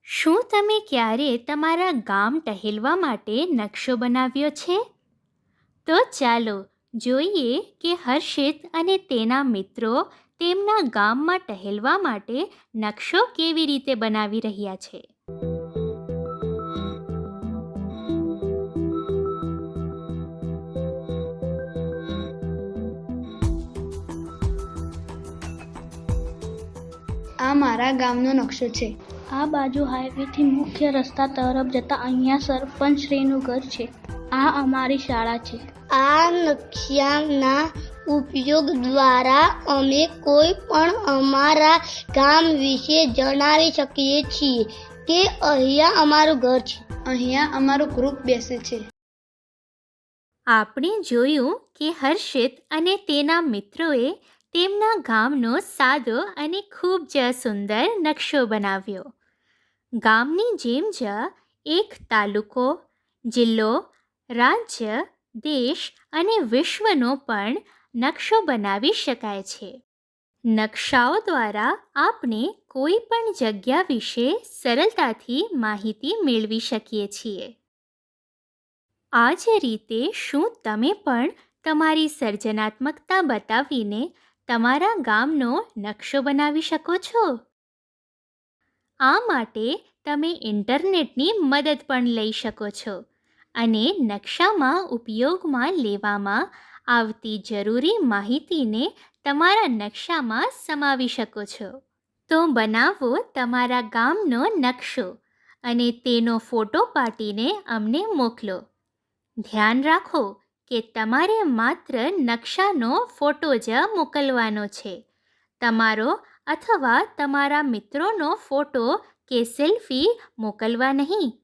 શું તમે ક્યારે તમારા ગામ ટહેલવા માટે નકશો બનાવ્યો છે? તો ચાલો જોઈએ કે હર્ષિત અને તેના મિત્રો તેમના ગામમાં ટહેલવા માટે નકશો કેવી રીતે બનાવી રહ્યા છે. આ મારા ગામનો નકશો છે. આ બાજુ હાઈવેથી મુખ્ય રસ્તા તરફ જતા અહીંયા સરપંચશ્રીનું ઘર છે. આ અમારી શાળા છે. આ નકશાના ઉપયોગ દ્વારા અમે કોઈ પણ અમારા ગામ વિશે જણાવી શકીએ છીએ કે અહીંયા અમારું ઘર છે. અહીંયા અમારું ગ્રુપ બેસે છે. આપણે જોયું કે હર્ષિત અને તેના મિત્રોએ તેમના ગામનો સાદો અને ખૂબ જ સુંદર નકશો બનાવ્યો. ગામની જેમ જ એક તાલુકો, જિલ્લો, રાજ્ય, દેશ અને વિશ્વનો પણ નકશો બનાવી શકાય છે. નકશાઓ દ્વારા આપણે કોઈ પણ જગ્યા વિશે સરળતાથી માહિતી મેળવી શકીએ છીએ. આ જ રીતે શું તમે પણ તમારી સર્જનાત્મકતા બતાવીને તમારા ગામનો નકશો બનાવી શકો છો? આ માટે તમે ઇન્ટરનેટની મદદ પણ લઈ શકો છો અને નકશામાં ઉપયોગમાં લેવામાં આવતી જરૂરી માહિતીને તમારા નકશામાં સમાવી શકો છો. તો બનાવો તમારા ગામનો નકશો અને તેનો ફોટો પાડીને અમને મોકલો. ધ્યાન રાખો કે તમારે માત્ર નકશાનો ફોટો જ મોકલવાનો છે. તમારો અથવા તમારા મિત્રોનો ફોટો કે સેલ્ફી મોકલવા નહીં.